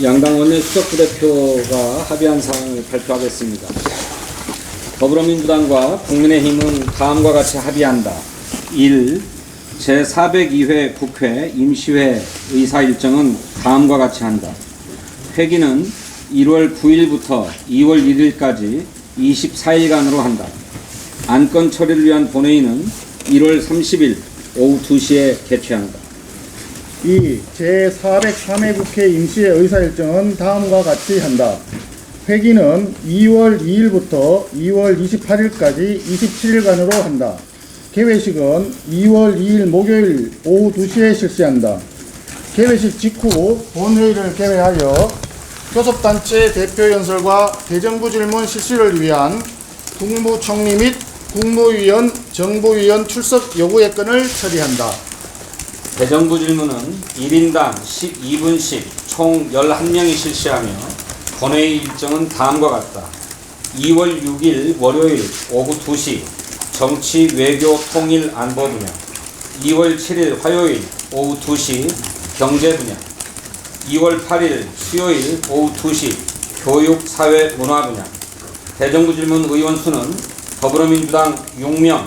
양당 원내 수석 부대표가 합의한 사항을 발표하겠습니다. 더불어민주당과 국민의힘은 다음과 같이 합의한다. 1. 제402회 국회 임시회 의사 일정은 다음과 같이 한다. 회기는 1월 9일부터 2월 1일까지 24일간으로 한다. 안건 처리를 위한 본회의는 1월 30일 오후 2시에 개최한다. 2. 제403회 국회 임시회 의사일정은 다음과 같이 한다. 회기는 2월 2일부터 2월 28일까지 27일간으로 한다. 개회식은 2월 2일 목요일 오후 2시에 실시한다. 개회식 직후 본회의를 개회하여 교섭단체 대표연설과 대정부 질문 실시를 위한 국무총리 및 국무위원, 정보위원 출석 요구의 건을 처리한다. 대정부 질문은 1인당 12분씩 총 11명이 실시하며 본회의 일정은 다음과 같다. 2월 6일 월요일 오후 2시 정치, 외교, 통일, 안보 분야, 2월 7일 화요일 오후 2시 경제 분야, 2월 8일 수요일 오후 2시 교육, 사회, 문화 분야. 대정부 질문 의원 수는 더불어민주당 6명,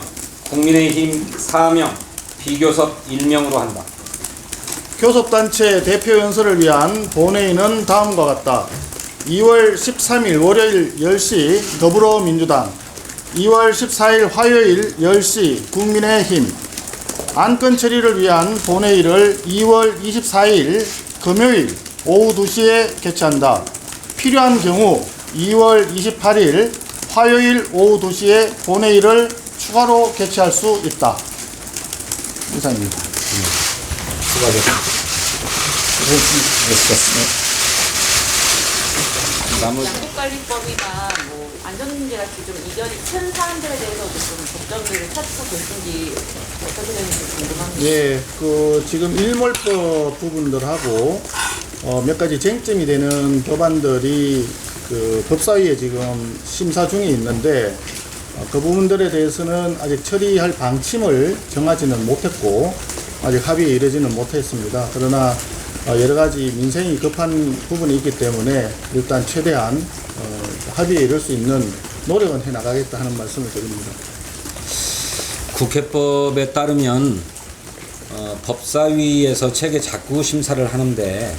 국민의힘 4명, 비교섭 1명으로 한다. 교섭단체 대표연설을 위한 본회의는 다음과 같다. 2월 13일 월요일 10시 더불어민주당, 2월 14일 화요일 10시 국민의힘. 안건 처리를 위한 본회의를 2월 24일 금요일 오후 2시에 개최한다. 필요한 경우 2월 28일 화요일 오후 2시에 본회의를 추가로 개최할 수 있다. 이상입니다. 수고하셨습니다. 양국관리법이나 뭐 안전문제 같이 좀 이견이 큰 사안들에 대해서도 좀 접점들을 찾고 계신지 어떻게 되는지 궁금합니다. 예, 지금 일몰법 부분들하고 몇 가지 쟁점이 되는 법안들이 법사위에 지금 심사 중에 있는데 그 부분들에 대해서는 아직 처리할 방침을 정하지는 못했고 아직 합의에 이르지는 못했습니다. 그러나 여러 가지 민생이 급한 부분이 있기 때문에 일단 최대한 합의에 이를 수 있는 노력은 해나가겠다 하는 말씀을 드립니다. 국회법에 따르면 법사위에서 체계 작구 심사를 하는데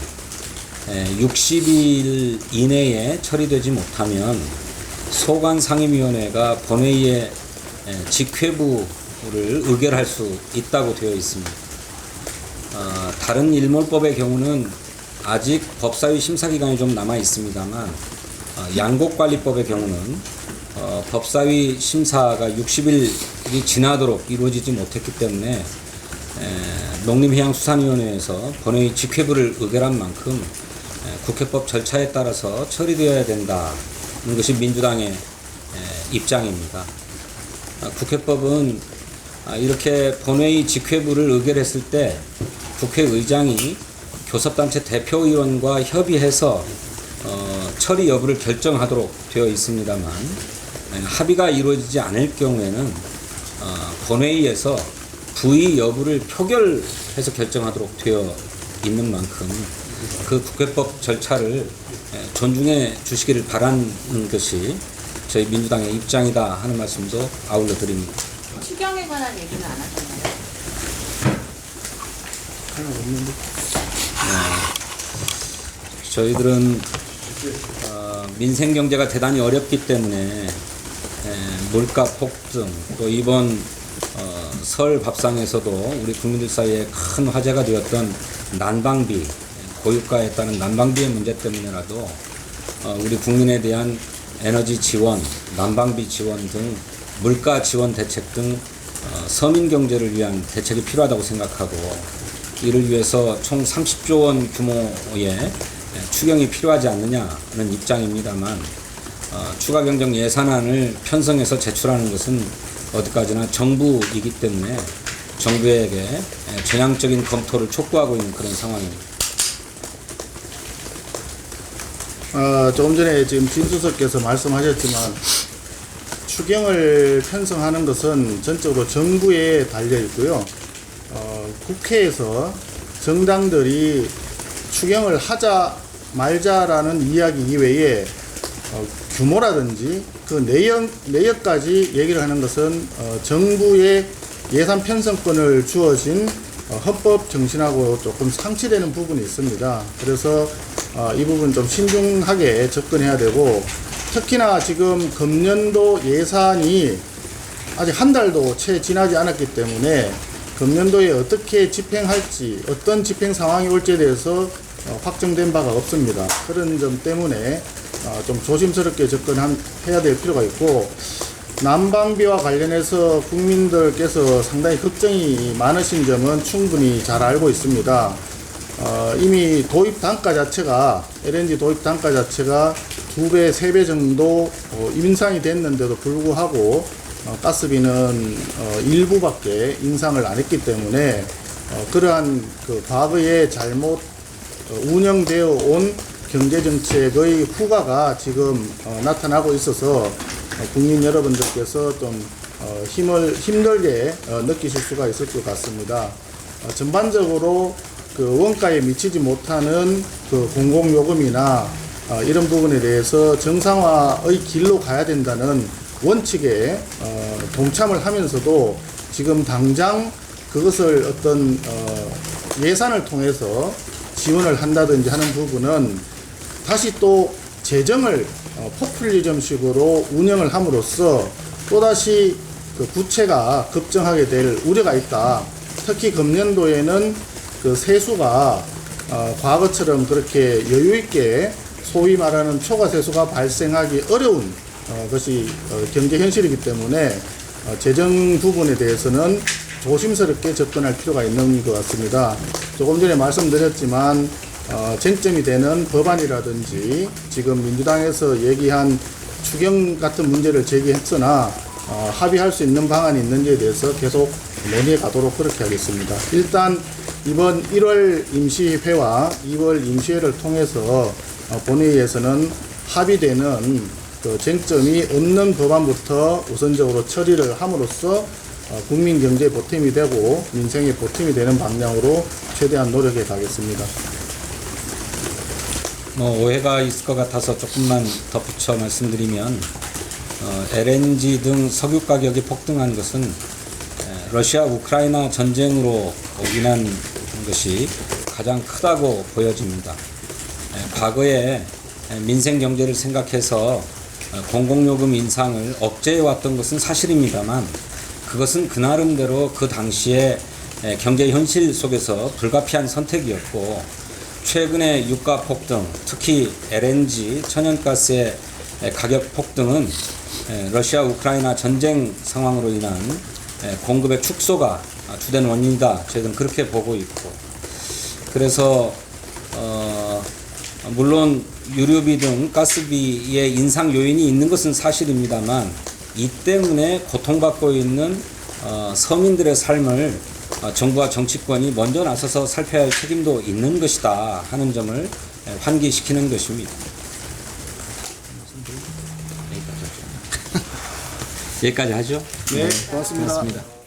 60일 이내에 처리되지 못하면 소관상임위원회가 본회의에 직회부를 의결할 수 있다고 되어 있습니다. 다른 일몰법의 경우는 아직 법사위 심사 기간이 좀 남아 있습니다만 양곡관리법의 경우는 법사위 심사가 60일이 지나도록 이루어지지 못했기 때문에 농림해양수산위원회에서 본회의 직회부를 의결한 만큼 국회법 절차에 따라서 처리되어야 된다는 것이 민주당의 입장입니다. 국회법은 이렇게 본회의 직회부를 의결했을 때 국회의장이 교섭단체 대표의원과 협의해서 처리 여부를 결정하도록 되어 있습니다만 합의가 이루어지지 않을 경우에는 본회의에서 부의 여부를 표결해서 결정하도록 되어 있는 만큼 그 국회법 절차를 존중해 주시기를 바라는 것이 저희 민주당의 입장이다 하는 말씀도 아울러 드립니다. 추경에 관한 얘기는 안 하셨나요? 저희들은 민생 경제가 대단히 어렵기 때문에 물가 폭등 또 이번 설 밥상에서도 우리 국민들 사이에 큰 화제가 되었던 난방비, 고유가에 따른 난방비의 문제 때문에라도 우리 국민에 대한 에너지 지원, 난방비 지원 등 물가 지원 대책 등 서민 경제를 위한 대책이 필요하다고 생각하고 이를 위해서 총 30조 원 규모의 추경이 필요하지 않느냐는 입장입니다만 추가 경정 예산안을 편성해서 제출하는 것은 어디까지나 정부이기 때문에 정부에게 전향적인 검토를 촉구하고 있는 그런 상황입니다. 조금 전에 지금 진수석께서 말씀하셨지만 추경을 편성하는 것은 전적으로 정부에 달려 있고요. 국회에서 정당들이 추경을 하자 말자라는 이야기 이외에 규모라든지 그 내역까지 얘기를 하는 것은 정부의 예산 편성권을 주어진 헌법 정신하고 조금 상치되는 부분이 있습니다. 그래서 이 부분 좀 신중하게 접근해야 되고, 특히나 지금 금년도 예산이 아직 한 달도 채 지나지 않았기 때문에 금년도에 어떻게 집행할지, 어떤 집행 상황이 올지에 대해서 확정된 바가 없습니다. 그런 점 때문에 좀 조심스럽게 접근해야 될 필요가 있고, 난방비와 관련해서 국민들께서 상당히 걱정이 많으신 점은 충분히 잘 알고 있습니다. 이미 도입 단가 자체가, LNG 도입 단가 자체가 2배, 3배 정도 인상이 됐는데도 불구하고 가스비는 일부밖에 인상을 안 했기 때문에 그러한 그 과거에 잘못 운영되어 온 경제정책의 후가가 지금 나타나고 있어서 국민 여러분들께서 좀 힘들게 느끼실 수가 있을 것 같습니다. 전반적으로 그 원가에 미치지 못하는 그 공공요금이나 이런 부분에 대해서 정상화의 길로 가야 된다는 원칙에 동참을 하면서도 지금 당장 그것을 어떤 예산을 통해서 지원을 한다든지 하는 부분은 다시 또 재정을 포퓰리즘식으로 운영을 함으로써 또다시 그 부채가 급증하게 될 우려가 있다. 특히 금년도에는 그 세수가 과거처럼 그렇게 여유있게 소위 말하는 초과 세수가 발생하기 어려운 것이 경제 현실이기 때문에 재정 부분에 대해서는 조심스럽게 접근할 필요가 있는 것 같습니다. 조금 전에 말씀드렸지만 쟁점이 되는 법안이라든지 지금 민주당에서 얘기한 추경 같은 문제를 제기했으나 합의할 수 있는 방안이 있는지에 대해서 계속 논의해 가도록 그렇게 하겠습니다. 일단 이번 1월 임시회와 2월 임시회를 통해서 본회의에서는 합의되는 그 쟁점이 없는 법안부터 우선적으로 처리를 함으로써 국민 경제에 보탬이 되고 민생에 보탬이 되는 방향으로 최대한 노력해 가겠습니다. 오해가 있을 것 같아서 조금만 덧붙여 말씀드리면 LNG 등 석유 가격이 폭등한 것은 러시아 우크라이나 전쟁으로 인한 것이 가장 크다고 보여집니다. 과거에 민생 경제를 생각해서 공공요금 인상을 억제해 왔던 것은 사실입니다만 그것은 그 나름대로 그 당시에 경제 현실 속에서 불가피한 선택이었고, 최근의 유가 폭등, 특히 LNG, 천연가스의 가격 폭등은 러시아 우크라이나 전쟁 상황으로 인한 공급의 축소가 주된 원인이다. 저희는 그렇게 보고 있고, 그래서 물론 유류비 등 가스비의 인상 요인이 있는 것은 사실입니다만 이 때문에 고통받고 있는 서민들의 삶을 정부와 정치권이 먼저 나서서 살펴야 할 책임도 있는 것이다 하는 점을 환기시키는 것입니다. 여기까지 하죠. 네, 고맙습니다. 고맙습니다.